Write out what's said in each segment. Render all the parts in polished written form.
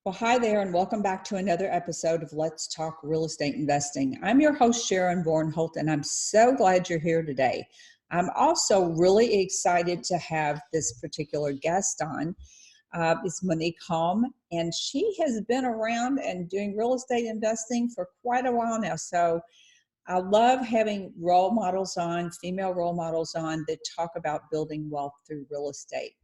Well, hi there, and welcome back to another episode of Let's Talk Real Estate Investing. I'm your host, Sharon Vornholt, and I'm so glad you're here today. I'm also really excited to have this particular guest on. It's Monick Halm, and she has been around and doing real estate investing for quite a while now. So I love having role models on, female role models on that talk about building wealth through real estate.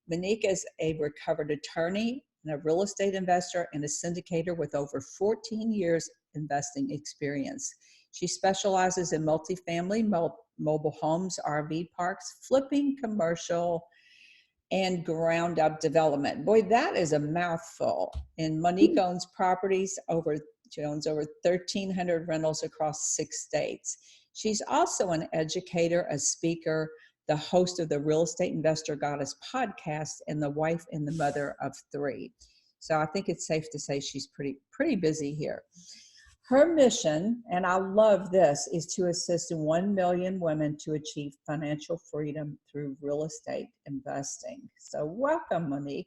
Monick is a recovered attorney and a real estate investor and a syndicator with over 14 years investing experience. She specializes in multifamily, mobile homes, RV parks, flipping, commercial, and ground up development. Boy, that is a mouthful. And Monick owns properties she owns over 1,300 rentals across 6 states. She's also an educator, a speaker, the host of the Real Estate Investor Goddess podcast, and the wife and the mother of 3. So I think it's safe to say she's pretty busy here. Her mission, and I love this, is to assist 1 million women to achieve financial freedom through real estate investing. So welcome, Monick.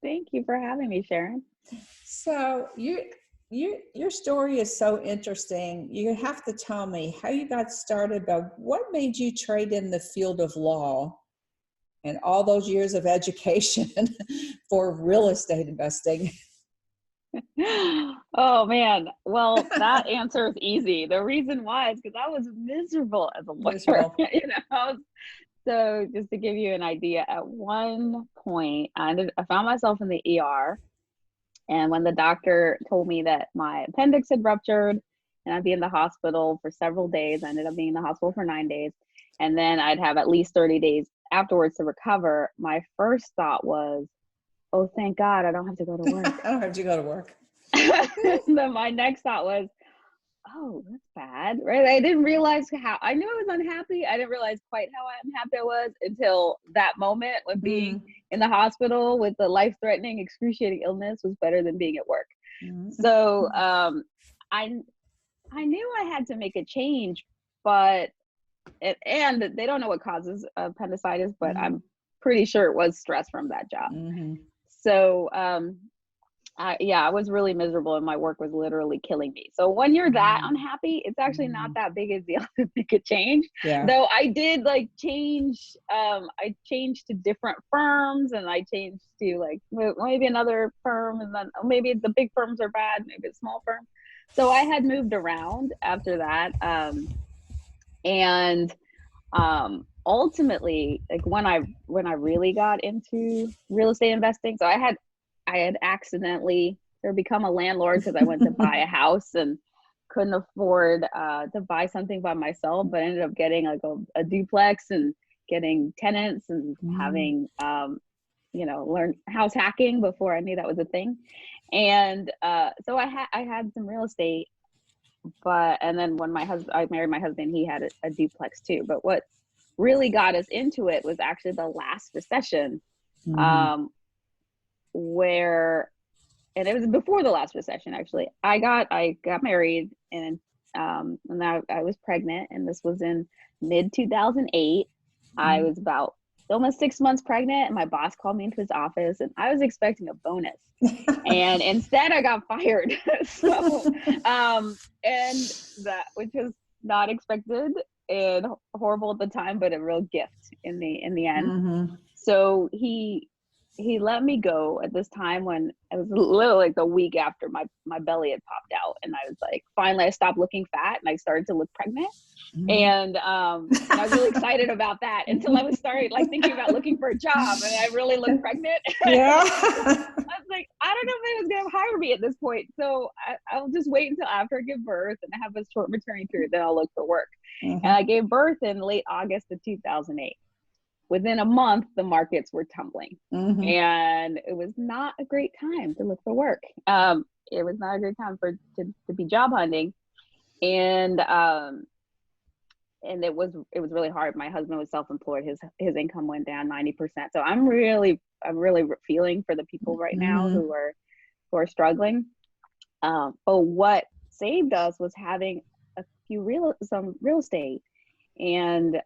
Thank you for having me, Sharon. So your story is so interesting. You have to tell me how you got started, but what made you trade in the field of law and all those years of education for real estate investing? Oh man, well, that answer is easy. The reason why is because I was miserable as a lawyer. So just to give you an idea, at one point I found myself in the ER, and when the doctor told me that my appendix had ruptured and I'd be in the hospital for several days, I ended up being in the hospital for 9 days, and then I'd have at least 30 days afterwards to recover. My first thought was, oh, thank God I don't have to go to work. I don't have to go to work. Then my next thought was, oh, that's bad, right? I didn't realize I knew I was unhappy. I didn't realize quite how unhappy I was until that moment when being in the hospital with the life-threatening, excruciating illness was better than being at work. So I knew I had to make a change, and they don't know what causes appendicitis, but I'm pretty sure it was stress from that job. So I was really miserable, and my work was literally killing me. So when you're that unhappy, it's actually not that big a deal to make a change. Yeah. Though I did change. I changed to different firms, and I changed to maybe another firm, and then maybe the big firms are bad, maybe a small firm. So I had moved around after that, and ultimately, when I really got into real estate investing, so I had accidentally become a landlord because I went to buy a house and couldn't afford to buy something by myself, but ended up getting a duplex and getting tenants and having learned house hacking before I knew that was a thing. And so I had some real estate, and then when I married my husband, he had a duplex too. But what really got us into it was actually the last recession. And it was before the last recession, actually. I got married, and I was pregnant, and this was in mid 2008. I was about almost 6 months pregnant, and my boss called me into his office, and I was expecting a bonus, and instead I got fired. So, and that, which was not expected and horrible at the time, but a real gift in the end. So he let me go at this time when it was literally the week after my belly had popped out, and I was finally I stopped looking fat and I started to look pregnant. And I was really excited about that until I was started thinking about looking for a job, and I really looked pregnant. Yeah. I was like, I don't know if anyone's gonna hire me at this point, so I'll just wait until after I give birth and have a short maternity period, then I'll look for work. And I gave birth in late August of 2008. Within a month, the markets were tumbling, and it was not a great time to look for work. It was not a great time to be job hunting, and it was really hard. My husband was self-employed; his income went down 90%. So I'm really feeling for the people right now who are struggling. But what saved us was having some real estate. And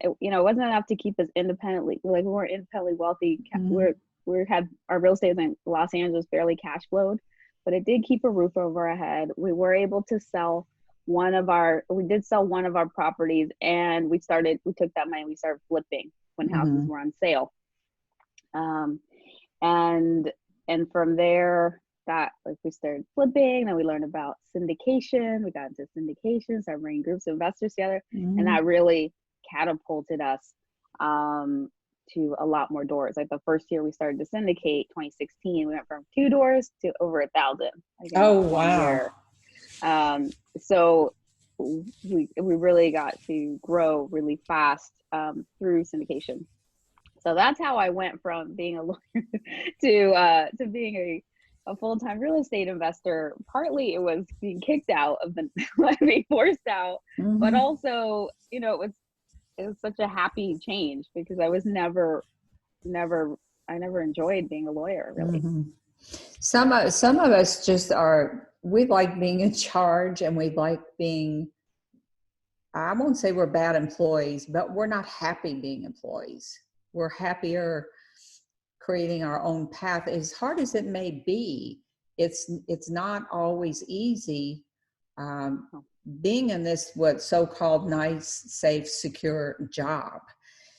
it wasn't enough to keep us independently, we weren't independently wealthy. We're we had our real estate in Los Angeles barely cash flowed, but it did keep a roof over our head. We were able to sell we did sell one of our properties, and we took that money and we started flipping when houses were on sale. And from there, we started flipping, then we learned about syndication. We got into syndication, started bringing groups of investors together, and that really catapulted us to a lot more doors. Like the first year we started to syndicate, 2016, we went from 2 doors to over 1,000. Oh, wow. So we really got to grow really fast through syndication. So that's how I went from being a lawyer to being a full-time real estate investor. Partly it was being kicked out of being forced out, but also, it was such a happy change because I never enjoyed being a lawyer, really. Some of us we like being in charge, and we like being, I won't say we're bad employees, but we're not happy being employees. We're happier creating our own path. As hard as it may be, it's not always easy being in this what's so-called nice, safe, secure job.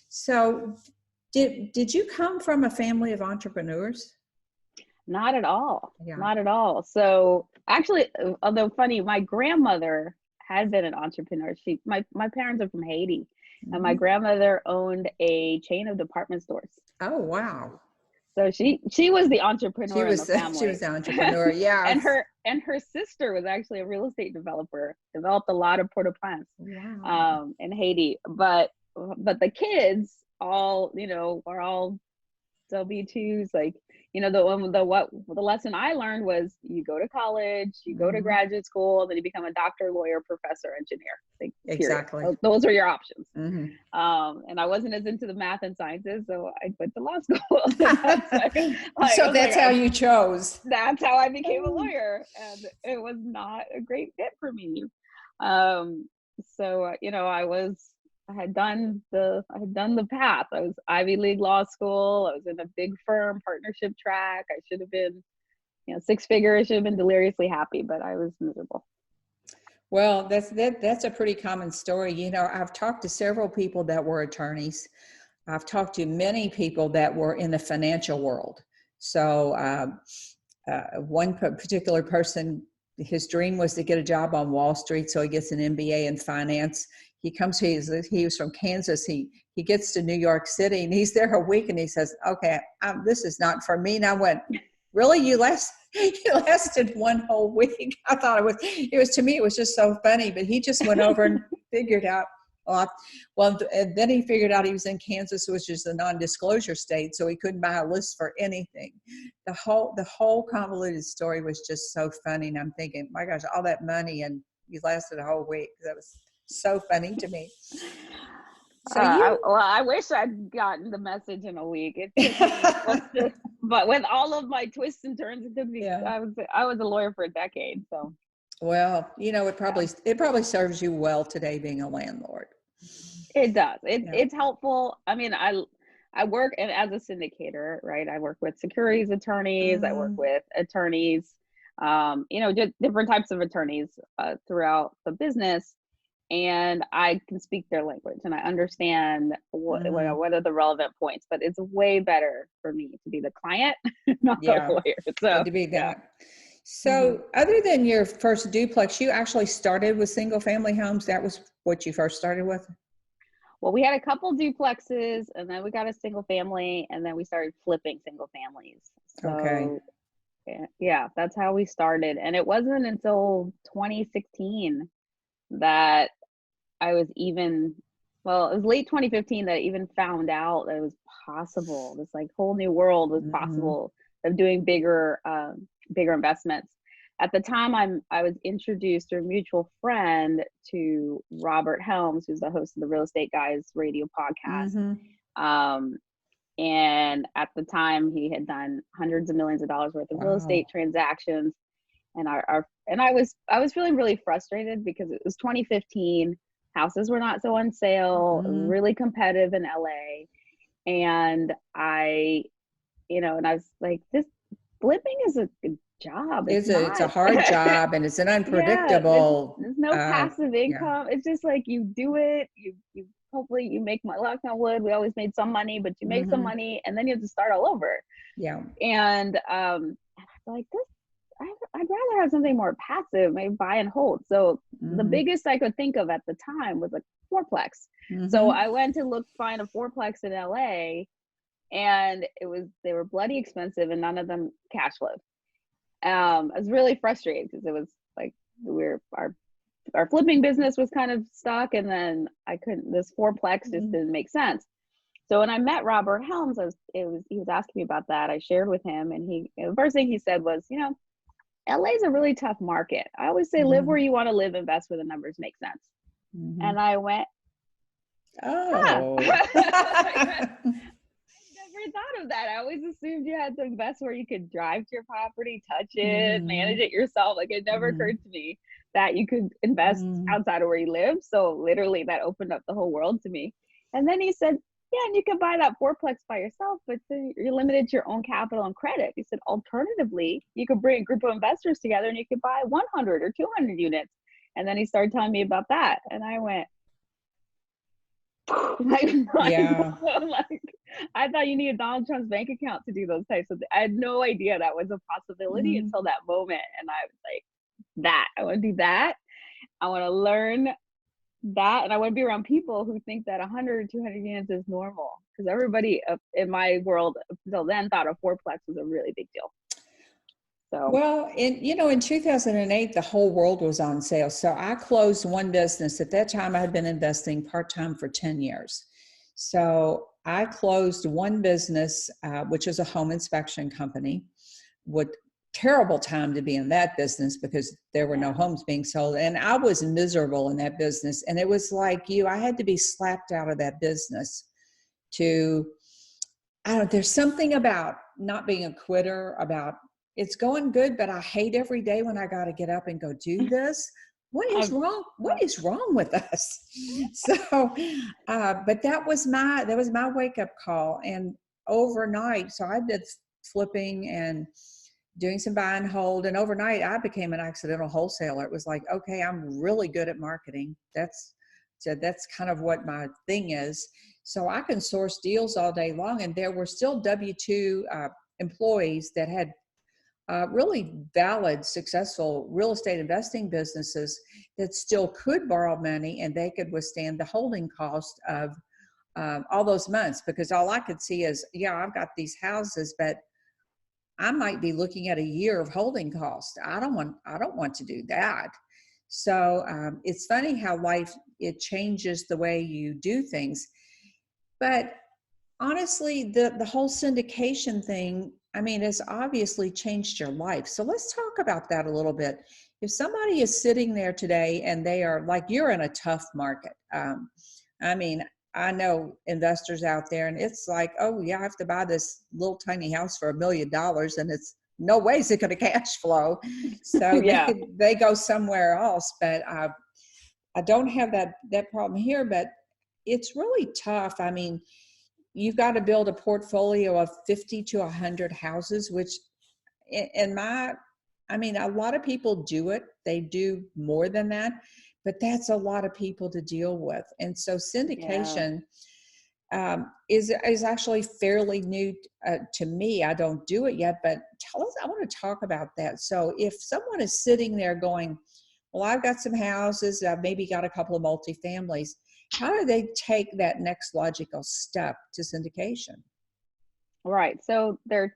So did you come from a family of entrepreneurs? Not at all. Yeah. Not at all. So actually, although funny, my grandmother had been an entrepreneur. My parents are from Haiti, and my grandmother owned a chain of department stores. Oh, wow. So she was the entrepreneur in the family. She was the entrepreneur, yeah. and her sister was actually a real estate developer, developed a lot of porta-plants in Haiti. But the kids all, are all W-2s. Like, the lesson I learned was you go to college, you go to graduate school, then you become a doctor, lawyer, professor, engineer. Like, exactly. Those are your options. And I wasn't as into the math and sciences, so I went to law school. So that's how you chose. That's how I became a lawyer, and it was not a great fit for me. I had done the path. I was Ivy League law school. I was in a big firm partnership track. I should have been, 6 figures. Should have been deliriously happy, but I was miserable. Well, that's a pretty common story. I've talked to several people that were attorneys. I've talked to many people that were in the financial world. So one particular person, his dream was to get a job on Wall Street, so he gets an MBA in finance. He was from Kansas. He gets to New York City, and he's there a week, and he says, okay, this is not for me. And I went, really? You lasted one whole week? I thought to me, it was just so funny, but he just went over and figured out, and then he figured out he was in Kansas, which is a non-disclosure state, so he couldn't buy a list for anything. The whole convoluted story was just so funny, and I'm thinking, my gosh, all that money, and you lasted a whole week. That was so funny to me. So I wish I'd gotten the message in a week. But with all of my twists and turns, it took me. Yeah. I was a lawyer for a decade, so. Well, it probably serves you well today being a landlord. It does. It's helpful. I mean, I work as a syndicator, right? I work with securities attorneys. I work with attorneys, just different types of attorneys throughout the business. And I can speak their language, and I understand what are the relevant points. But it's way better for me to be the client, not the lawyer. So to be that. So other than your first duplex, you actually started with single family homes. That was what you first started with? Well, we had a couple duplexes, and then we got a single family, and then we started flipping single families. So, okay. Yeah, that's how we started. And it wasn't until 2016 that it was late 2015 that I even found out that it was possible. This whole new world was possible of doing bigger investments. At the time, I was introduced through a mutual friend to Robert Helms, who's the host of the Real Estate Guys radio podcast. And at the time, he had done hundreds of millions of dollars worth of real estate transactions. And I was feeling really frustrated because it was 2015. Houses were not so on sale, really competitive in LA. And I and I was like, this flipping is a good job. It's It's a not. hard job, and it's an Yeah, unpredictable, there's no passive yeah. income. It's just like you do it, you hopefully you make my luck on wood. We always made some money, but you make some Hmm. money and then you have to start all over. Yeah. And I was like, this I'd rather have something more passive, maybe buy and hold. So the Hmm. biggest I could think of at the time was a fourplex. So Hmm. I went to find a fourplex in LA, and they were bloody expensive and none of them cash flowed. I was really frustrated because it was like our flipping business was kind of stuck, and then this fourplex just didn't make sense. So when I met Robert Helms, he was asking me about that. I shared with him, and the first thing he said was, LA is a really tough market. I always say live where Hmm. you want to live, invest where the numbers make sense. Hmm. And I went, huh. Oh. Never thought of that. I always assumed you had to invest where you could drive to your property, touch it, manage Hmm. it yourself. Like, it never Hmm. occurred to me that you could invest Hmm. outside of where you live. So literally that opened up the whole world to me. And then he said, yeah, and you can buy that fourplex by yourself, but then you're limited to your own capital and credit. He said, alternatively, you could bring a group of investors together and you could buy 100 or 200 units. And then he started telling me about that. And I went, like, Yeah. like, I thought you needed Donald Trump's bank account to do those types of things. I had no idea that was a possibility Hmm. until that moment. And I was like, I want to do that. I want to learn that. And I want to be around people who think that 100 or 200 units is normal. Because everybody in my world until then thought a fourplex was a really big deal. So, Well, in 2008, the whole world was on sale. So I closed one business. At that time, I had been investing part-time for 10 years. So I closed one business, which is a home inspection company. What terrible time to be in that business because there were no yeah. homes being sold. And I was miserable in that business. And it was like I had to be slapped out of that business to, I don't, there's something about not being a quitter, about it's going good, but I hate every day when I got to get up and go do this. What is Um, wrong? What is wrong with us? So, but that was my wake up call. And overnight, so I did flipping and doing some buy and hold. And overnight, I became an accidental wholesaler. It was like, okay, I'm really good at marketing. That's kind of what my thing is. So I can source deals all day long. And there were still W-2 employees that had really valid, successful real estate investing businesses that still could borrow money and they could withstand the holding cost of all those months. Because all I could see is, yeah, I've got these houses, but I might be looking at a year of holding costs. I don't want to do that. So it's funny how life, it changes the way you do things. But honestly, the whole syndication thing, I mean, has obviously changed your life. So let's talk about that a little bit. If somebody is sitting there today and they are like, you're in a tough market. I mean, I know investors out there and it's like, oh yeah, I have to buy this little tiny house for $1 million and it's no way is it going to cash flow. So yeah. they go somewhere else. But I don't have that problem here, but it's really tough. I mean, you've got to build a portfolio of 50 to 100 houses, which in my, I mean, a lot of people do it. They do more than that, but that's a lot of people to deal with. And so Yeah. syndication is actually fairly new to me. I don't do it yet, but tell us, I want to talk about that. So if someone is sitting there going, well, I've got some houses, I've maybe got a couple of multifamilies, how do they take that next logical step to syndication? Right. So there are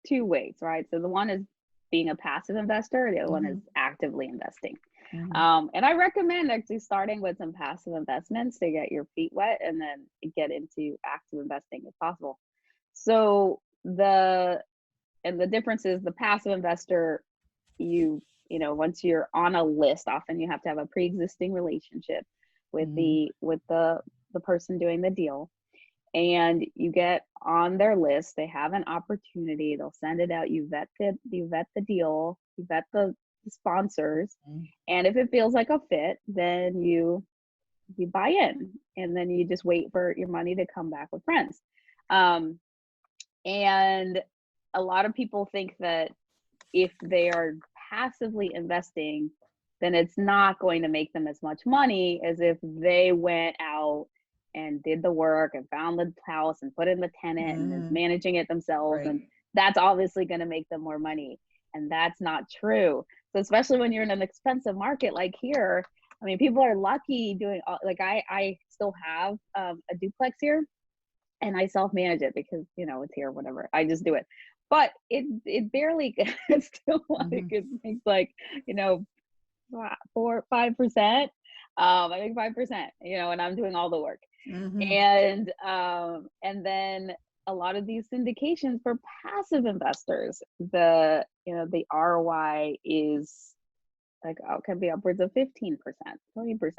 two ways, right? So the one is being a passive investor, the other one is Hmm. actively investing. Hmm. And I recommend actually starting with some passive investments to get your feet wet and then get into active investing if possible. So the difference is the passive investor, once you're on a list, often you have to have a pre-existing relationship with Hmm. the person doing the deal, and you get on their list. They have an opportunity, they'll send it out, you vet the deal, you vet the sponsors, and if it feels like a fit, then you buy in, and then you just wait for your money to come back with friends. um And a lot of people think that if they are passively investing, then it's not going to make them as much money as if they went out and did the work and found the house and put in the tenant and is managing it themselves. Right. And that's obviously going to make them more money. And that's not true. So especially when you're in an expensive market like here, I mean, people are lucky doing like I still have a duplex here, and I self-manage it because, you know, it's here, whatever. I just do it. But it barely it's still like it makes like, you know, 5%. I make 5%, you know, and I'm doing all the work. And then a lot of these syndications for passive investors, the ROI is like can be upwards of 15%, 20%.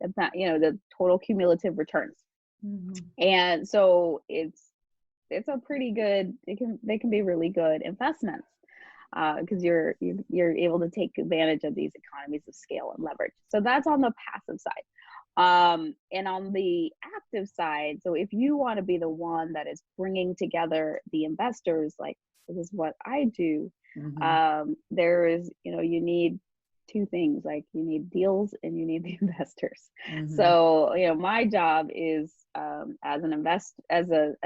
That's not, you know, the total cumulative returns. And so it's a pretty good, they can be really good investments because you're able to take advantage of these economies of scale and leverage. So that's on the passive side. And on the active side, so if you want to be the one that is bringing together the investors, like this is what I do, there is, you know, you need two things, like you need deals and you need the investors. So, you know, my job is as a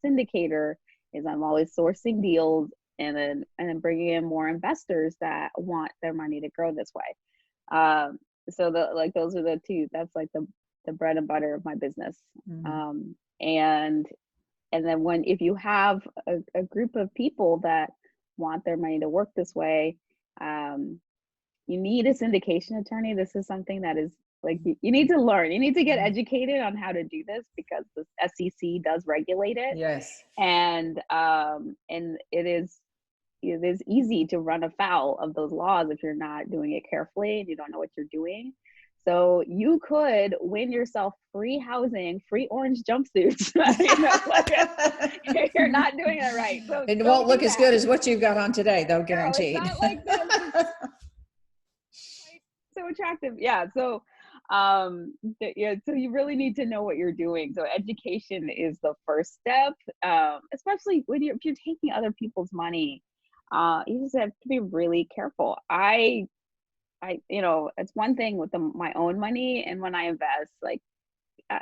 syndicator is I'm always sourcing deals and then bringing in more investors that want their money to grow this way. So those are the two, that's like the bread and butter of my business. And then if you have a group of people that want their money to work this way, you need a syndication attorney. This is something that is like, you need to learn, you need to get educated on how to do this because the SEC does regulate it. Yes. And it is easy to run afoul of those laws if you're not doing it carefully and you don't know what you're doing. So you could win yourself free housing, free orange jumpsuits. You know, like, you're not doing it right. So it won't look as good as what you've got on today, though, guaranteed. No, it's not like this. So attractive. Yeah. So so you really need to know what you're doing. So education is the first step, especially when if you're taking other people's money. You just have to be really careful. I you know, it's one thing with my own money, and when I invest, like,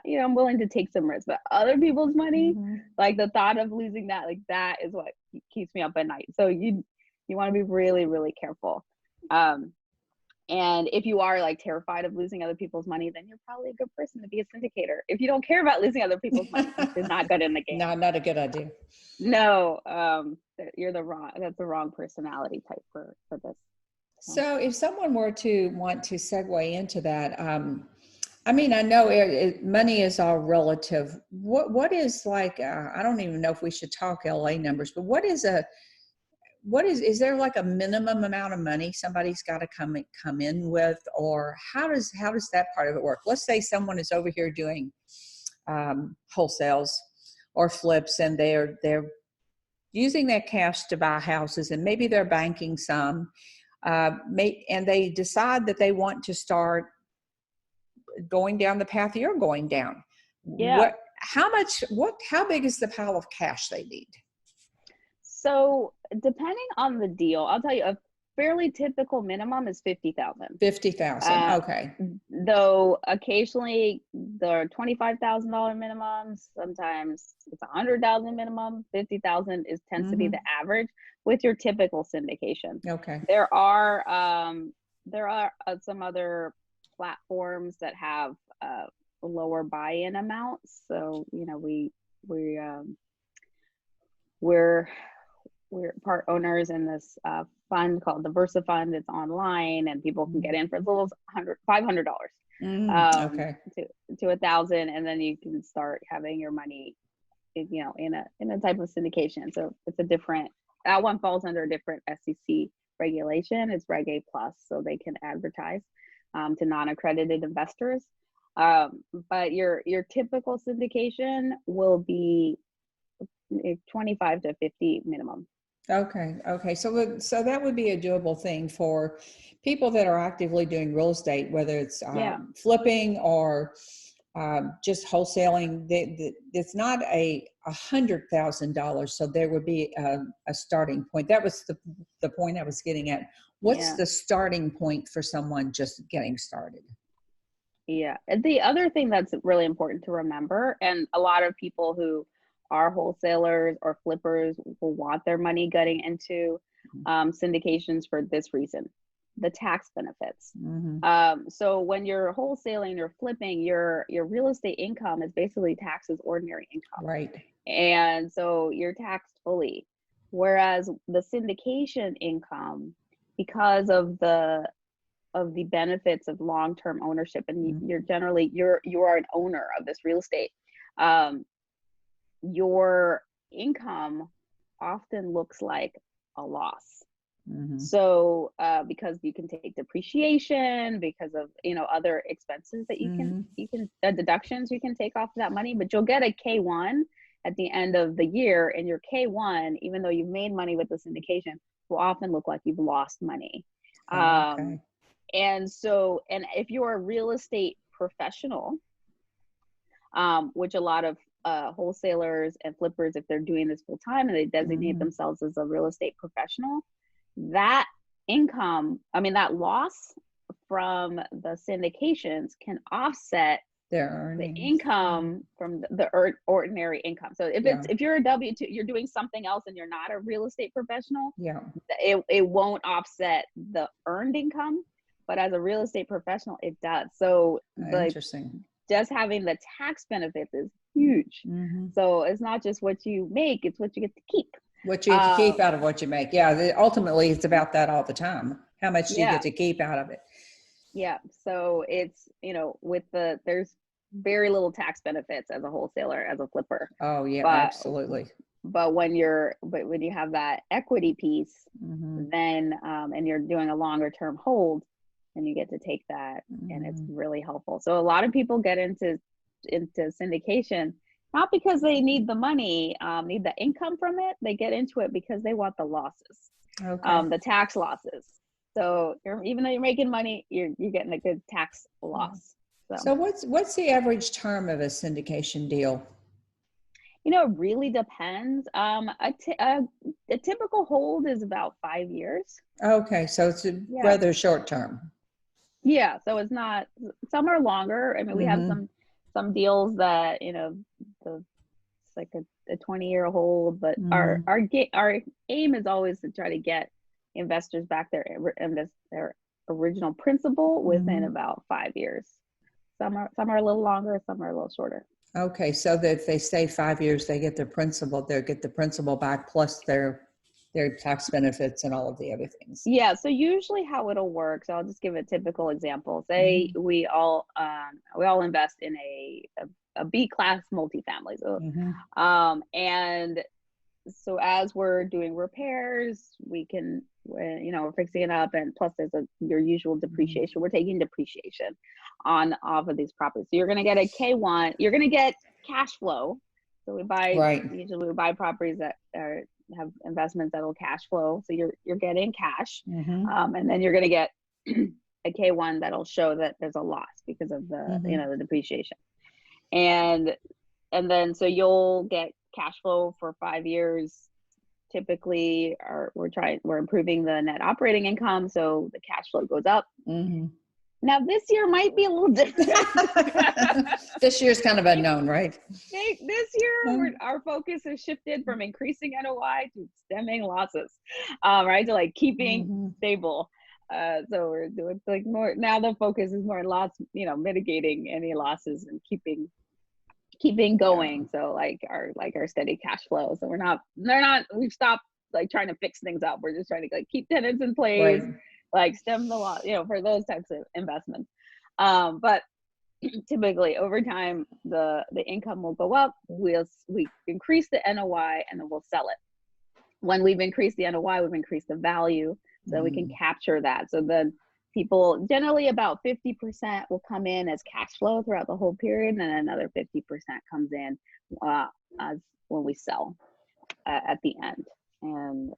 you know, I'm willing to take some risks, but other people's money, like the thought of losing that, like that is what keeps me up at night. So you want to be really, really careful. And if you are like terrified of losing other people's money, then you're probably a good person to be a syndicator. If you don't care about losing other people's money, you're not good in the game. No, not a good idea. No, that's the wrong personality type for this. So if someone were to want to segue into that, I mean, I know money is all relative. What is like, I don't even know if we should talk LA numbers, but is there like a minimum amount of money somebody's got to come in with, or how does that part of it work? Let's say someone is over here doing wholesales or flips, and they're using that cash to buy houses, and maybe they're banking some, and they decide that they want to start going down the path you're going down. Yeah. How big is the pile of cash they need? So depending on the deal, I'll tell you a fairly typical minimum is 50,000. 50,000. Okay. Though occasionally there are $25,000 minimums. Sometimes it's $100,000 minimum. 50,000 tends to be the average with your typical syndication. Okay. There are some other platforms that have lower buy-in amounts. So, you know, we're part owners in this fund called the Versa Fund. It's online, and people can get in for as little as $500 okay. to $1,000, and then you can start having your money, you know, in a type of syndication. So it's a different. That one falls under a different SEC regulation. It's Reg A plus, so they can advertise to non-accredited investors. But your typical syndication will be 25 to 50 minimum. Okay. So that would be a doable thing for people that are actively doing real estate, whether it's flipping or just wholesaling, it's not $100,000. So there would be a starting point. That was the point I was getting at. What's the starting point for someone just getting started? Yeah. And the other thing that's really important to remember, and a lot of people who are wholesalers or flippers will want their money getting into syndications for this reason: the tax benefits. So when you're wholesaling or flipping, your real estate income is basically taxed as ordinary income. Right. And so you're taxed fully. Whereas the syndication income, because of the benefits of long-term ownership, and you're generally you are an owner of this real estate, your income often looks like a loss. So because you can take depreciation, because of other expenses that you can deductions you can take off that money, but you'll get a K1 at the end of the year, and your K1, even though you've made money with the syndication, will often look like you've lost money. Okay. And so, and if you're a real estate professional, which a lot of wholesalers and flippers, if they're doing this full time and they designate themselves as a real estate professional, that income, that loss from the syndications can offset the income from the ordinary income. So if you're a W-2, you're doing something else and you're not a real estate professional, it won't offset the earned income. But as a real estate professional, it does. So interesting. Just having the tax benefits is huge. So it's not just what you make, it's what you get to keep. What you get to keep out of what you make. Yeah, ultimately it's about that all the time. How much do you get to keep out of it? Yeah, so it's, there's very little tax benefits as a wholesaler, as a flipper. Oh yeah, absolutely. But when you have that equity piece, then, and you're doing a longer term hold, and you get to take that, and it's really helpful. So a lot of people get into syndication, not because they need the money, need the income from it. They get into it because they want the losses, the tax losses. So even though you're making money, you're getting a good tax loss. So what's the average term of a syndication deal? It really depends. A typical hold is about 5 years. Okay, so it's rather short term. Yeah, so it's not. Some are longer. We have some deals that it's like a 20-year hold, but our aim is always to try to get investors back their original principal within about 5 years. Some are a little longer, some are a little shorter. Okay, so that if they stay 5 years, they get their principal. They'll get the principal back plus their tax benefits and all of the other things. Yeah, so usually how it'll work. So I'll just give a typical example. Say we all invest in a B-class multifamily. So, and so as we're doing repairs, we can, we're fixing it up, and plus there's your usual depreciation. We're taking depreciation off of these properties. So you're going to get a K1. You're going to get cash flow. So we buy usually we buy properties that have investments that will cash flow. So you're getting cash, and then you're going to get a K1 that'll show that there's a loss because of the the depreciation, and then so you'll get cash flow for 5 years. Typically, we're improving the net operating income, so the cash flow goes up. Now this year might be a little different. This year's kind of unknown, right? This year, our focus has shifted from increasing NOI to stemming losses, right? To like keeping stable. So we're doing like more now. The focus is more loss, mitigating any losses and keeping going. So like our steady cash flow. So we've stopped like trying to fix things up. We're just trying to like keep tenants in place. Right. Like stem the loss, for those types of investments. But typically over time, the income will go up. We increase the NOI and then we'll sell it. When we've increased the NOI, we've increased the value, so we can capture that. So then people, generally about 50% will come in as cash flow throughout the whole period, and another 50% comes in as when we sell at the end. And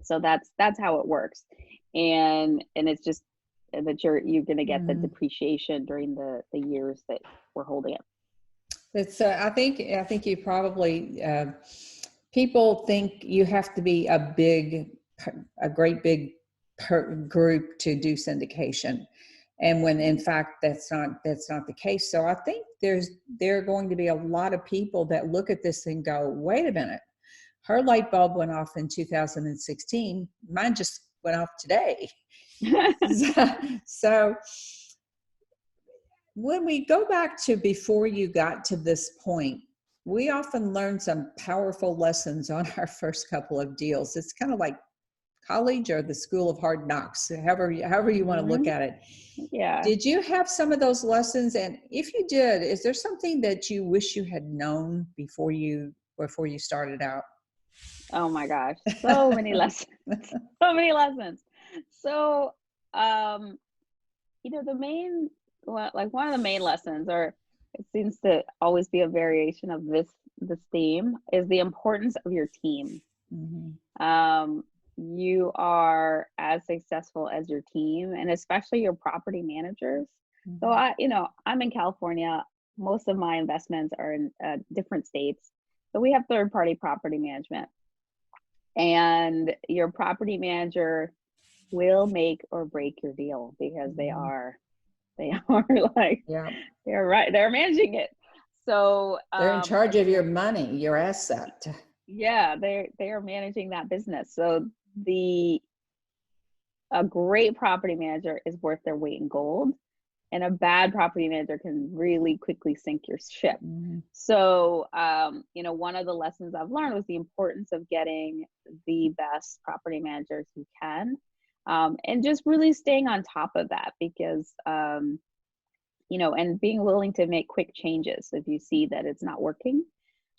so that's how it works. And it's just that you're going to get the Mm. depreciation during the years that we're holding it. It's I think you probably people think you have to be a great big group to do syndication, and when in fact that's not the case. So I think there are going to be a lot of people that look at this and go, wait a minute, her light bulb went off in 2016, mine just went off today. So when we go back to before you got to this point, we often learn some powerful lessons on our first couple of deals. It's kind of like college or the school of hard knocks, however you want to look at it. Yeah. Did you have some of those lessons? And if you did, is there something that you wish you had known before you started out? Oh my gosh, so many lessons, so many lessons. So, the main, one of the main lessons, or it seems to always be a variation of this theme, is the importance of your team. Mm-hmm. You are as successful as your team, and especially your property managers. Mm-hmm. So I'm in California. Most of my investments are in different states. So we have third-party property management. And your property manager will make or break your deal because they are like, yeah, they're right. They're managing it. So they're in charge of your money, your asset. Yeah, they are managing that business. So a great property manager is worth their weight in gold, and a bad property manager can really quickly sink your ship. Mm-hmm. So, one of the lessons I've learned was the importance of getting the best property managers you can, and just really staying on top of that because, and being willing to make quick changes if you see that it's not working,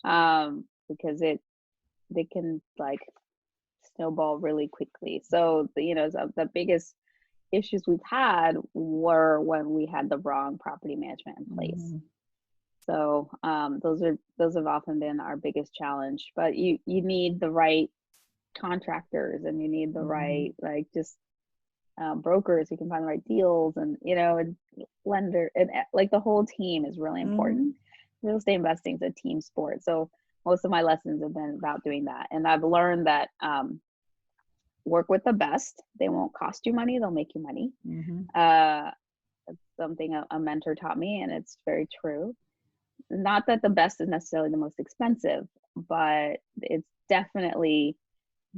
because they can like snowball really quickly. So, the biggest issues we've had were when we had the wrong property management in place. Mm-hmm. So those have often been our biggest challenge. But you need the right contractors, and you need the right brokers who can find the right deals, and and lender, and like the whole team is really important. Mm-hmm. Real estate investing is a team sport. So most of my lessons have been about doing that, and I've learned that work with the best. They won't cost you money, they'll make you money. Mm-hmm. It's something a mentor taught me, and it's very true. Not that the best is necessarily the most expensive, but it's definitely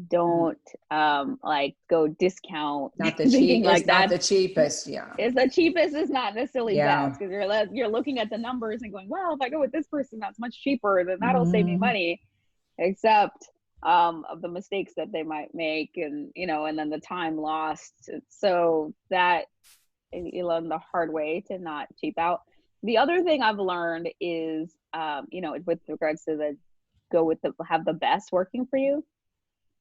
don't go discount. Not the cheap. It's not the cheapest. Yeah. It's the cheapest is not necessarily best, because you're looking at the numbers and going, well, if I go with this person that's much cheaper, then that'll save me money. Except of the mistakes that they might make, and and then the time lost. So that you learn the hard way to not cheap out. The other thing I've learned is with regards to have the best working for you.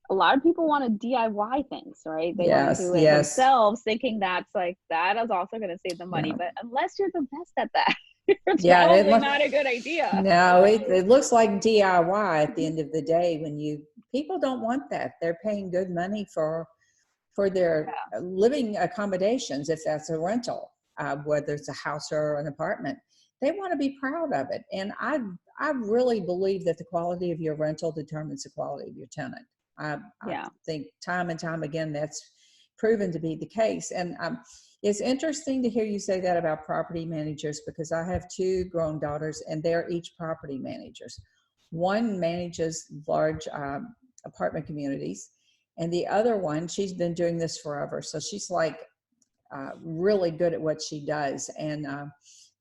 A lot of people want to DIY things, right? They want to do it themselves, thinking that is also going to save them money. But unless you're the best at that, it's probably not a good idea. No, it looks like DIY at the end of the day. When people don't want that. They're paying good money for their living accommodations, if that's a rental, whether it's a house or an apartment. They want to be proud of it. And I really believe that the quality of your rental determines the quality of your tenant. I think time and time again that's proven to be the case. And it's interesting to hear you say that about property managers, because I have two grown daughters, and they're each property managers. One manages large apartment communities, and the other one, she's been doing this forever. So she's really good at what she does. And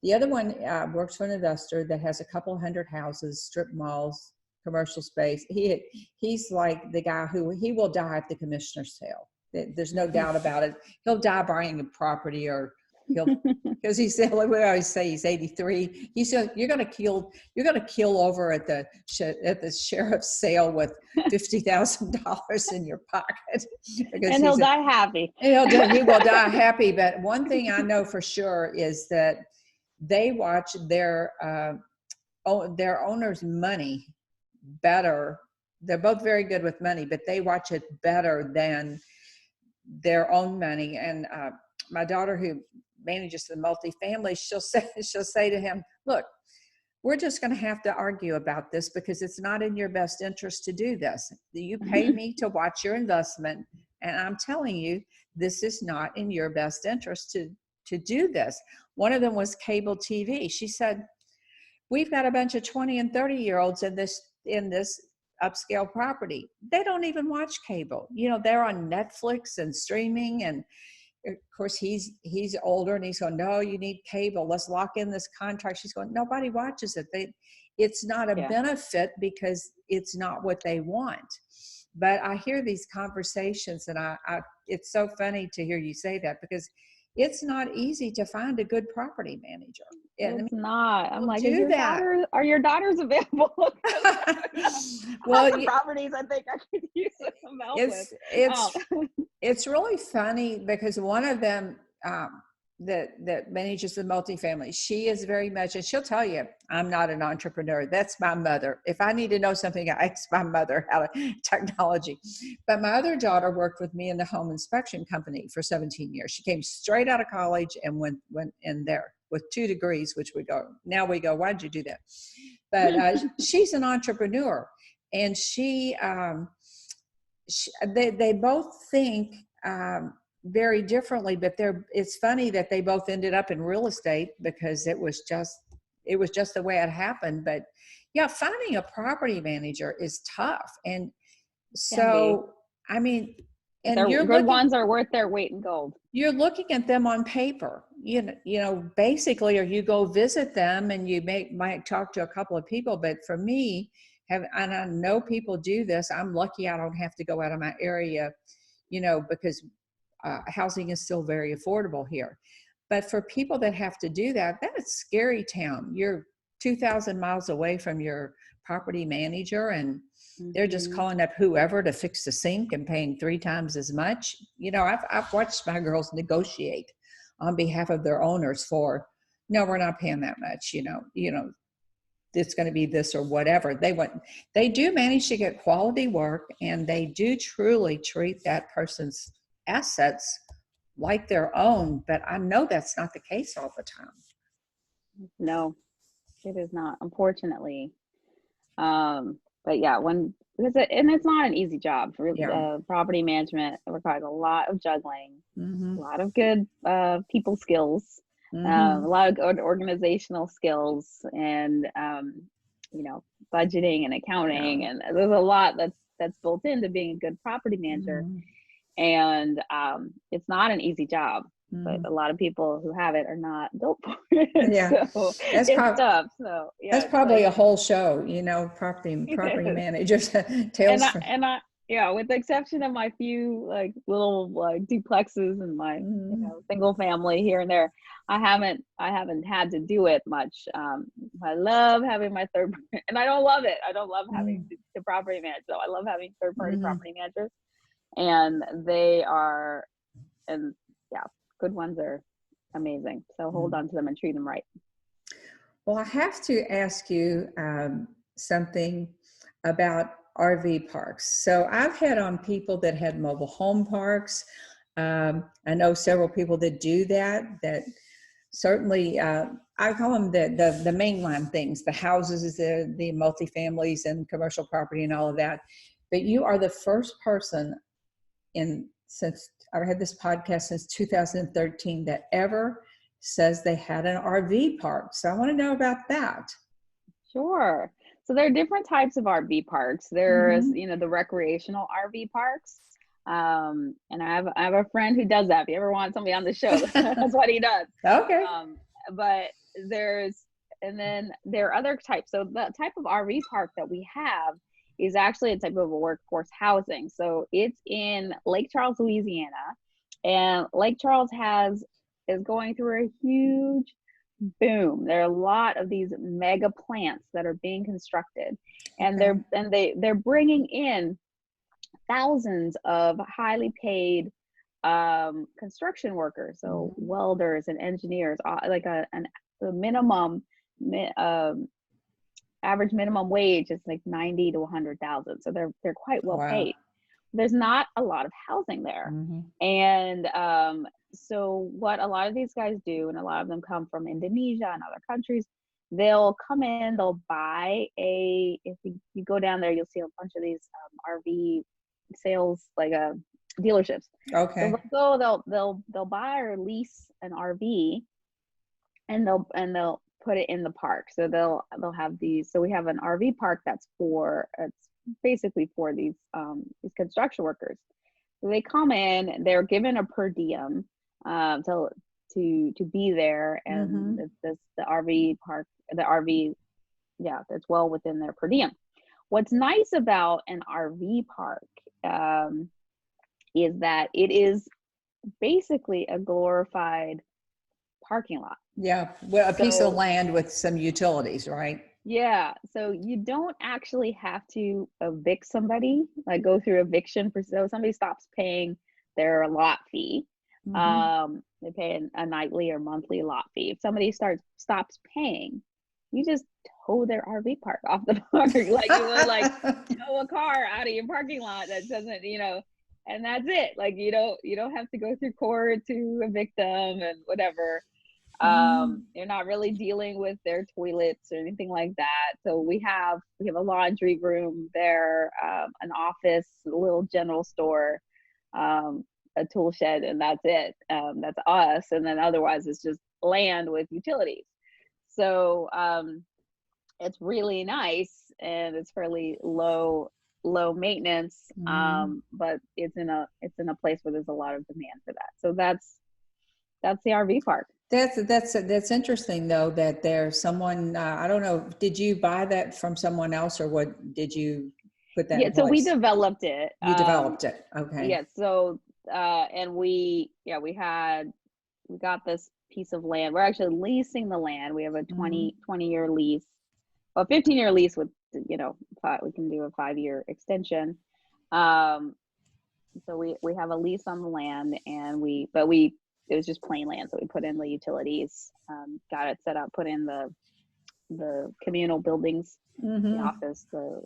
the other one works for an investor that has a couple hundred houses, strip malls, commercial space. He's like the guy who he will die at the commissioner's sale. There's no doubt about it. He'll die buying a property, or because he said, like we always say, he's 83. He said, you're going to kill over at the sheriff's sale with $50,000 in your pocket. And he'll die happy. He will die happy. But one thing I know for sure is that they watch their owner's money better. They're both very good with money, but they watch it better than their own money. And my daughter who manages the multifamily, she'll say to him, look, we're just going to have to argue about this because it's not in your best interest to do this. You pay me to watch your investment, and I'm telling you, this is not in your best interest to do this. One of them was cable TV. She said, we've got a bunch of 20 and 30-year-olds in this upscale property. They don't even watch cable. They're on Netflix and streaming, and of course he's older, and he's going, no, you need cable, let's lock in this contract. She's going, nobody watches it. It's not a benefit because it's not what they want. But I hear these conversations, and I it's so funny to hear you say that, because it's not easy to find a good property manager. It's not. I'm like, are your daughters available? Well, properties I think I could use some help with. It's really funny because one of them that manages the multifamily, she is very much, and she'll tell you, I'm not an entrepreneur. That's my mother. If I need to know something, I ask my mother how to technology. But my other daughter worked with me in the home inspection company for 17 years. She came straight out of college and went in there with 2 degrees, which we go, why'd you do that? But she's an entrepreneur, and they both think very differently, but it's funny that they both ended up in real estate because it was just the way it happened. But yeah, finding a property manager is tough. And so, I mean, and good ones are worth their weight in gold. You're looking at them on paper, basically, or you go visit them and you might talk to a couple of people. But for me, and I know people do this, I'm lucky I don't have to go out of my area, because housing is still very affordable here. But for people that have to do that, that's scary town. You're 2,000 miles away from your property manager, and they're just calling up whoever to fix the sink and paying 3 times as much. I've watched my girls negotiate on behalf of their owners for, no, we're not paying that much, it's going to be this or whatever. They do manage to get quality work, and they do truly treat that person's assets like their own. But I know that's not the case all the time. No, it is not, unfortunately. But yeah, and it's not an easy job. Property management requires a lot of juggling, a lot of good people skills, a lot of good organizational skills, and budgeting and accounting, and there's a lot that's built into being a good property manager. And it's not an easy job. But a lot of people who have it are not built for it. Yeah, so it's tough. So yeah, that's probably a whole show, property managers tales. With the exception of my few little duplexes and my single family here and there, I haven't had to do it much. I love having my third, and I don't love it. I don't love having the property manager. So I love having third party property managers, and they are, and yeah. Good ones are amazing. So hold on to them and treat them right. Well, I have to ask you something about RV parks. So I've had on people that had mobile home parks. I know several people that do that certainly, I call them the mainline things, the houses, the multifamilies and commercial property and all of that. But you are the first person since I've had this podcast since 2013 that ever says they had an RV park. So I want to know about that. Sure. So there are different types of RV parks. There's, the recreational RV parks. And I have a friend who does that. If you ever want somebody on the show, that's what he does. Okay. But there are other types. So the type of RV park that we have is actually a type of a workforce housing. So it's in Lake Charles, Louisiana, and Lake Charles is going through a huge boom. There are a lot of these mega plants that are being constructed, and they're bringing in thousands of highly paid construction workers, so welders and engineers, like a minimum average minimum wage is like 90 to 100,000. So they're quite well paid. There's not a lot of housing there. And So what a lot of these guys do, and a lot of them come from Indonesia and other countries, they'll come in, they'll buy if you go down there, you'll see a bunch of these RV sales, like dealerships. So Okay. they'll buy or lease an RV, and they'll put it in the park. So they'll have these. So we have an RV park it's basically for these construction workers. So they come in, they're given a per diem to be there, and the RV park, that's well within their per diem. What's nice about an RV park is that it is basically a glorified parking lot. Yeah. Well, a piece of land with some utilities, right? Yeah. So you don't actually have to evict somebody, like go through eviction so somebody stops paying their lot fee. They pay a nightly or monthly lot fee. If somebody stops paying, you just tow their RV park off the park, like you would like tow a car out of your parking lot that doesn't, and that's it. Like you don't have to go through court to evict them and whatever. You're not really dealing with their toilets or anything like that. So we have a laundry room there, an office, a little general store, a tool shed, and that's it. That's us. And then otherwise it's just land with utilities. So it's really nice, and it's fairly low maintenance. But it's in a place where there's a lot of demand for that. So that's the RV park. That's interesting though, that there's someone, I don't know, did you buy that from someone else, or what, did you put that in place? So we developed it. You developed it. Okay. Yeah. So, and we got this piece of land. We're actually leasing the land. We have a 20-year lease, a 15-year lease with, we can do a 5-year extension. So we have a lease on the land, and it was just plain land. So we put in the utilities, got it set up, put in the communal buildings, the office, the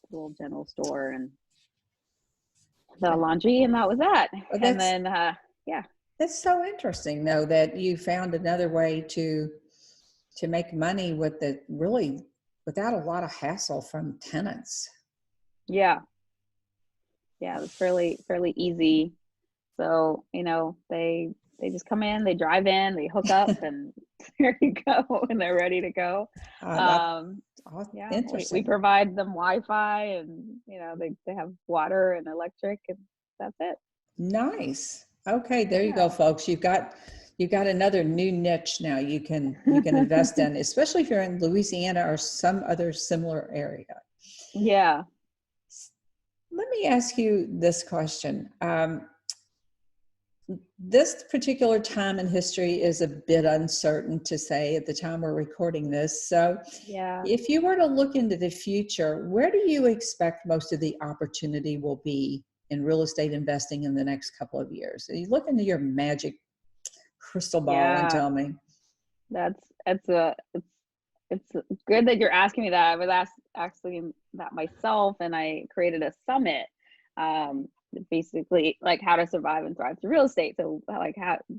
little general store, and the laundry, and that was that. Well, and then, That's so interesting though, that you found another way to make money really without a lot of hassle from tenants. Yeah. Yeah. It was fairly easy. So, they just come in, they drive in, they hook up, and there you go, and they're ready to go. Interesting. We provide them Wi-Fi, and, they have water and electric, and that's it. Nice. Okay. There you go, folks. You've got another new niche now you can invest in, especially if you're in Louisiana or some other similar area. Yeah. Let me ask you this question. This particular time in history is a bit uncertain to say at the time we're recording this. So if you were to look into the future, where do you expect most of the opportunity will be in real estate investing in the next couple of years? So you look into your magic crystal ball and tell me. It's good that you're asking me that. I was asking that myself, and I created a summit, basically like how to survive and thrive through real estate. So like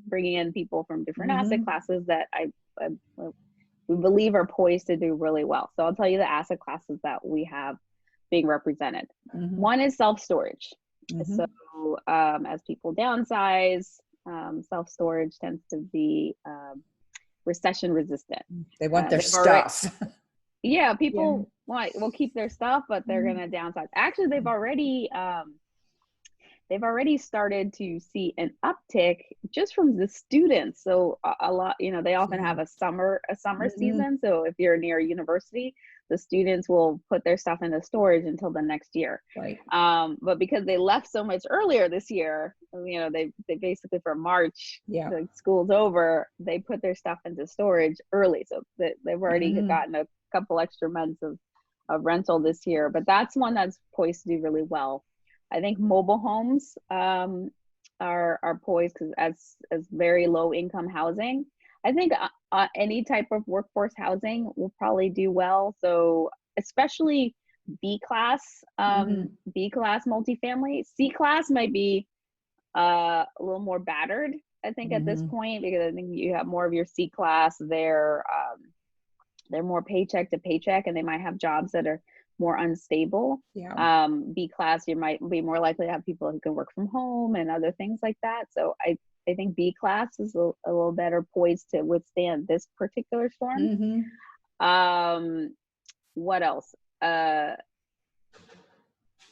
bringing in people from different asset classes that we believe are poised to do really well. So I'll tell you the asset classes that we have being represented. One is self-storage. So as people downsize, self-storage tends to be recession resistant. They want their stuff. People will keep their stuff, but they're going to downsize. Actually, they've already started to see an uptick just from the students. So a lot, they often have a summer season. So if you're near a university, the students will put their stuff into storage until the next year. Right. But because they left so much earlier this year, they basically from March, the school's over, they put their stuff into storage early. So they've already gotten a couple extra months of rental this year. But that's one that's poised to do really well. I think mobile homes are poised because as very low income housing. I think any type of workforce housing will probably do well. So especially B class multifamily. C class might be a little more battered, I think, at this point, because I think you have more of your C class. They're more paycheck to paycheck, and they might have jobs that are more unstable. Yeah. B class, you might be more likely to have people who can work from home and other things like that. So I think B class is a little better poised to withstand this particular storm. What else?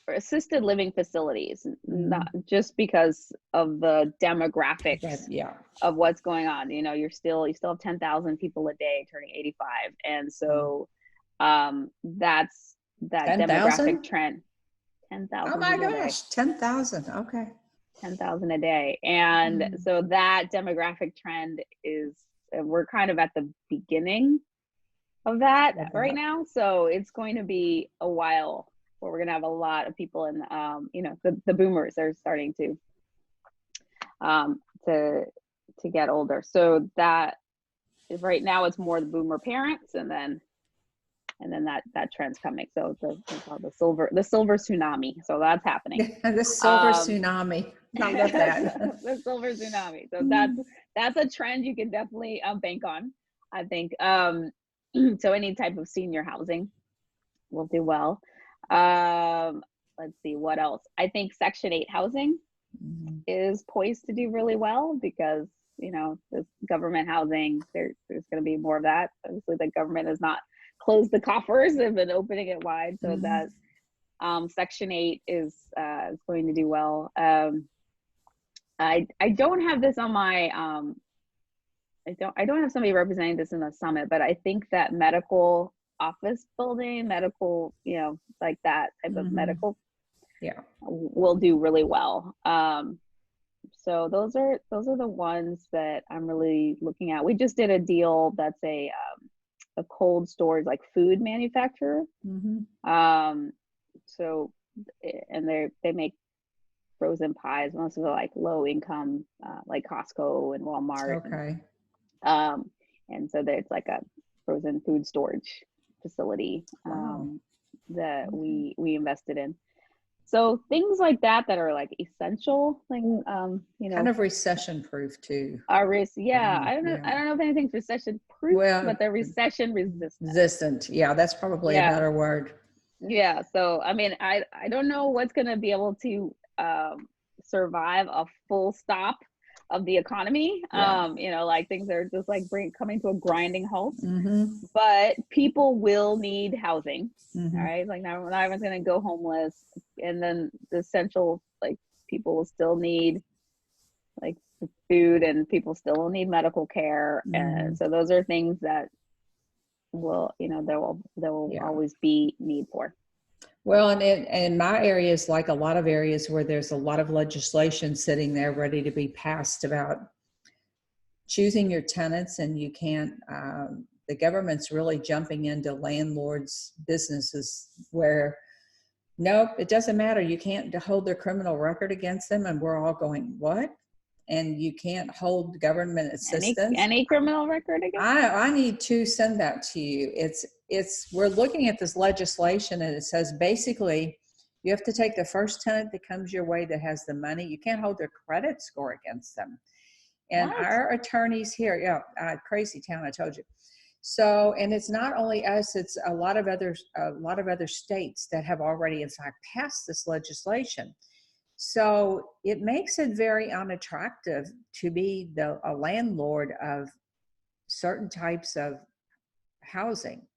Assisted living facilities, not just because of the demographics of what's going on. You know, you still have 10,000 people a day turning 85, and so that's that 10,000? demographic trend. 10,000. Oh my gosh, 10,000. Okay. 10,000 a day, and so that demographic trend is, we're kind of at the beginning of that right now. So it's going to be a while where we're going to have a lot of people in, you know, the boomers are starting to get older. So that is, right now it's more the boomer parents, and then that trend's coming. So the silver tsunami. So that's happening. The silver tsunami. I love that. The silver tsunami. So that's a trend you can definitely bank on, I think. So any type of senior housing will do well. Let's see what else. I think Section 8 housing is poised to do really well, because, you know, this government housing, there's going to be more of that. Obviously, the government has not closed the coffers, they've been opening it wide, so that Section 8 is going to do well. I don't have this on my I don't have somebody representing this in the summit, but I think that medical office building, medical, you know, like that type of medical, will do really well. So those are the ones that I'm really looking at. We just did a deal that's a cold storage, like food manufacturer. So, and they make frozen pies, most of it like low income, like Costco and Walmart. Okay. And so there's like a frozen food storage facility that we invested in. So things like that are like essential, like you know, kind of recession proof too. Our risk, I don't know if anything's recession proof, but they're recession resistant. Yeah, that's probably a better word. Yeah. So I mean, I don't know what's gonna be able to survive a full stop of the economy. You know, like things are just like coming to a grinding halt. But people will need housing. All right, like not everyone's gonna go homeless, and then the essential, like, people will still need like food, and people still will need medical care, and so those are things that will, you know, there will always be need for. Well, and in my areas, like a lot of areas where there's a lot of legislation sitting there ready to be passed about choosing your tenants, and you can't, the government's really jumping into landlords' businesses where, nope, it doesn't matter. You can't hold their criminal record against them. And we're all going, what? And you can't hold government assistance. Any criminal record against I need to send that to you. We're looking at this legislation, and it says basically you have to take the first tenant that comes your way that has the money. You can't hold their credit score against them. And our attorneys here, crazy town, I told you. So, and it's not only us, it's a lot of other states that have already, in fact, passed this legislation. So it makes it very unattractive to be a landlord of certain types of housing.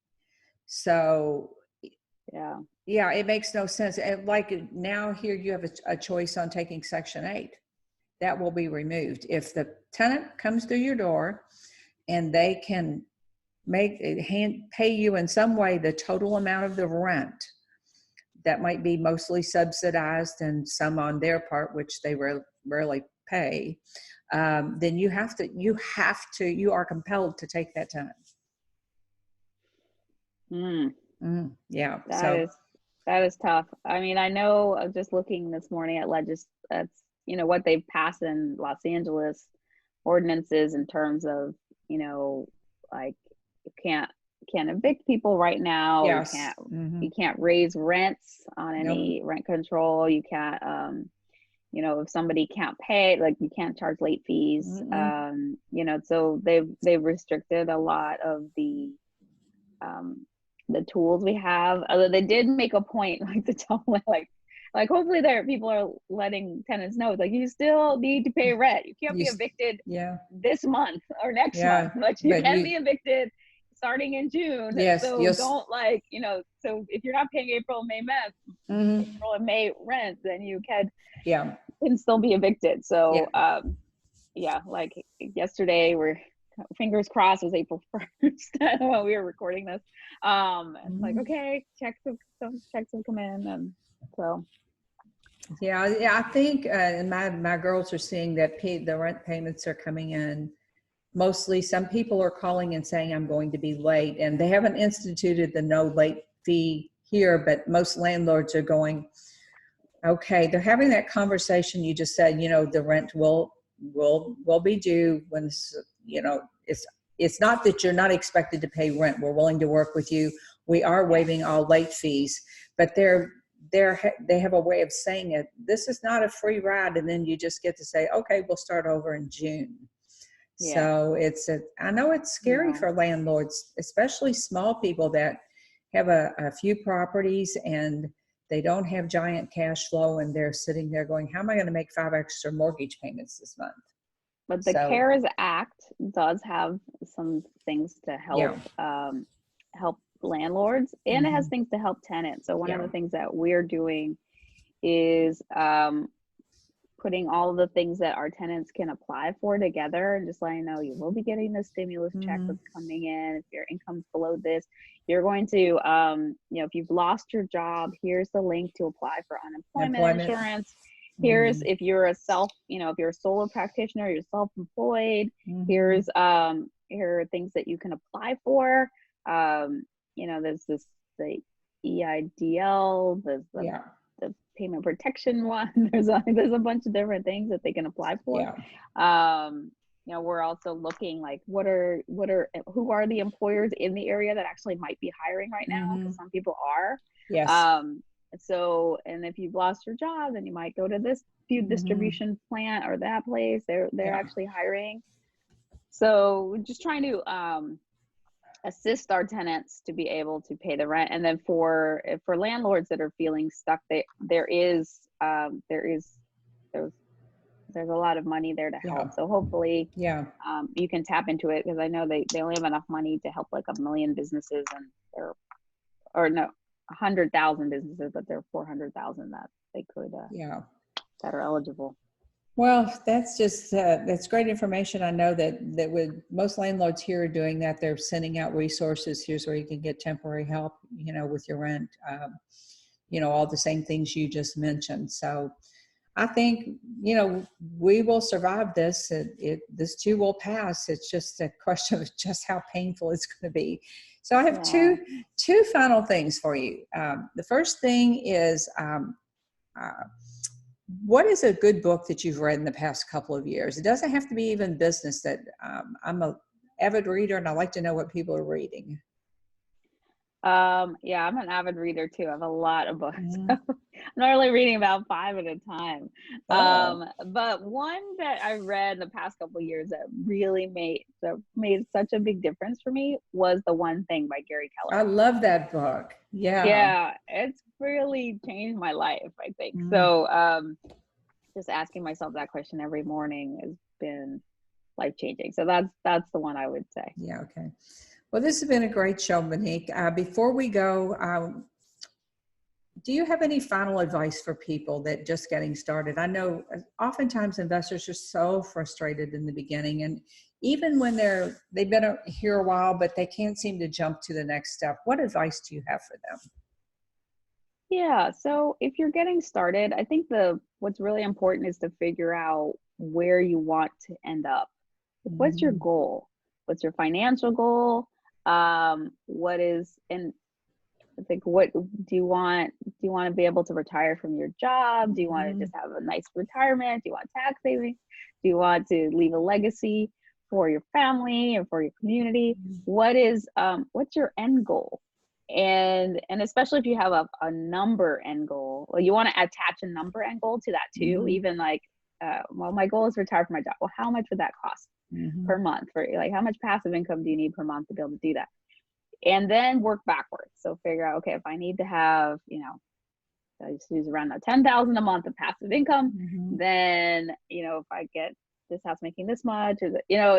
So yeah, it makes no sense. And like now here you have a choice on taking Section 8. That will be removed. If the tenant comes through your door and they can pay you in some way the total amount of the rent, that might be mostly subsidized and some on their part, which they rarely pay, then you are compelled to take that tenant. Yeah. That is tough. I mean, I know, I was just looking this morning at that's, you know, what they've passed in Los Angeles ordinances in terms of, you know, like you can't evict people right now. You can't raise rents on any rent control. You can't you know, if somebody can't pay, like you can't charge late fees. You know, so they've restricted a lot of the tools we have. Although they did make a point, like, to tell me, like hopefully there people are letting tenants know, it's like, you still need to pay rent. You can't be evicted Yeah. this month or next Yeah. month, but you But can be evicted starting in June. Yes. So Yes. don't, like, you know, so if you're not paying April, May, April and May rent, then you can still be evicted. So yeah, like yesterday, we're fingers crossed, it was April 1st when we were recording this. Like, okay, checks have come in, and so. Yeah, I think my girls are seeing that the rent payments are coming in. Mostly, some people are calling and saying, I'm going to be late, and they haven't instituted the no late fee here, but most landlords are going, okay, they're having that conversation you just said, you know, the rent will be due when, you know, it's not that you're not expected to pay rent. We're willing to work with you. We are waiving all late fees, but they have a way of saying it. This is not a free ride, and then you just get to say, okay, we'll start over in June. So I know it's scary for landlords, especially small people that have a few properties and they don't have giant cash flow, and they're sitting there going, how am I going to make 5 extra mortgage payments this month? But the CARES Act does have some things to help help landlords, and it has things to help tenants. So one of the things that we're doing is putting all the things that our tenants can apply for together, and just letting know you will be getting the stimulus check that's coming in. If your income's below this, you're going to, you know, if you've lost your job, here's the link to apply for unemployment insurance. Here's, if you're a you know, if you're a solo practitioner, you're self-employed, here's, here are things that you can apply for. You know, there's the EIDL, there's the payment protection one. There's a bunch of different things that they can apply for. You know, we're also looking, like, who are the employers in the area that actually might be hiring right now, because some people are. So, and if you've lost your job, then you might go to this food distribution plant or that place. They're actually hiring. So we're just trying to assist our tenants to be able to pay the rent. And then for landlords that are feeling stuck, there's a lot of money there to help. So hopefully you can tap into it, because I know they only have enough money to help like 1 million businesses, and 100,000 businesses, but there are 400,000 that they could that are eligible. Well, that's just that's great information. I know that with most landlords here are doing that. They're sending out resources. Here's where you can get temporary help, you know, with your rent. You know, all the same things you just mentioned. So I think, you know, we will survive this. This too will pass. It's just a question of just how painful it's going to be. So I have two final things for you. The first thing is, what is a good book that you've read in the past couple of years? It doesn't have to be even business. That I'm an avid reader, and I like to know what people are reading. Yeah, I'm an avid reader too. I have a lot of books. I'm not really reading about 5 at a time. But one that I read in the past couple of years that really made such a big difference for me was The One Thing by Gary Keller. I love that book. Yeah, it's really changed my life, I think. So just asking myself that question every morning has been life-changing. So that's the one I would say. Yeah, okay. Well, this has been a great show, Monick. Before we go, do you have any final advice for people that just getting started? I know oftentimes investors are so frustrated in the beginning, and even when they've been here a while, but they can't seem to jump to the next step. What advice do you have for them? Yeah, so if you're getting started, I think what's really important is to figure out where you want to end up. What's your goal? What's your financial goal? What do you want? Do you want to be able to retire from your job? Do you want to just have a nice retirement? Do you want tax savings? Do you want to leave a legacy for your family and for your community? What's your end goal? And especially if you have a number end goal, well, you want to attach a number end goal to that too. Even like, well, my goal is to retire from my job. Well, how much would that cost per month? For like, how much passive income do you need per month to be able to do that? And then work backwards. So figure out, okay, if I need to have, I just use around $10,000 a month of passive income, then, if I get this house making this much, or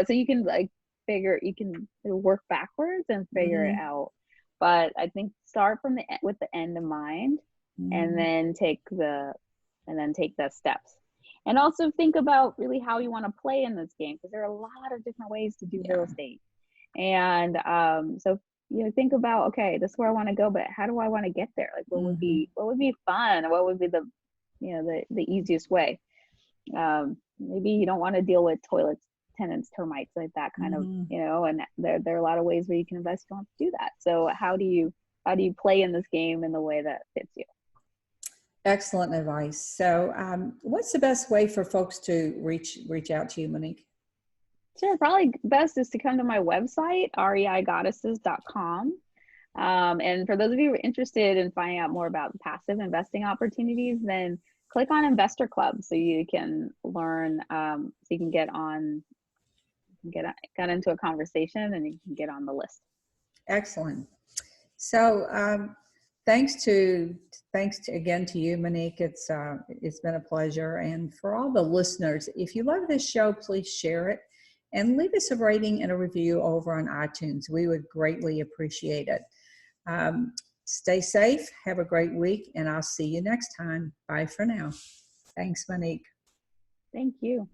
so you can like you can work backwards and figure it out. But I think start from with the end in mind, and then take the steps. And also think about really how you want to play in this game, because there are a lot of different ways to do real estate. And so think about, okay, this is where I want to go, but how do I want to get there? Like, what would be fun? What would be the the easiest way? Maybe you don't want to deal with toilets, tenants, termites, like that kind of, and there are a lot of ways where you can invest. You don't have to do that. So how do you play in this game in the way that fits you? Excellent advice. So what's the best way for folks to reach out to you, Monick? Sure. Probably best is to come to my website, reigoddesses.com. And for those of you who are interested in finding out more about passive investing opportunities, then click on Investor Club so you can learn, so you can get into a conversation and you can get on the list. Excellent. So thanks again to you, Monick. It's been a pleasure. And for all the listeners, if you love this show, please share it and leave us a rating and a review over on iTunes. We would greatly appreciate it. Stay safe, have a great week, and I'll see you next time. Bye for now. Thanks, Monick. Thank you.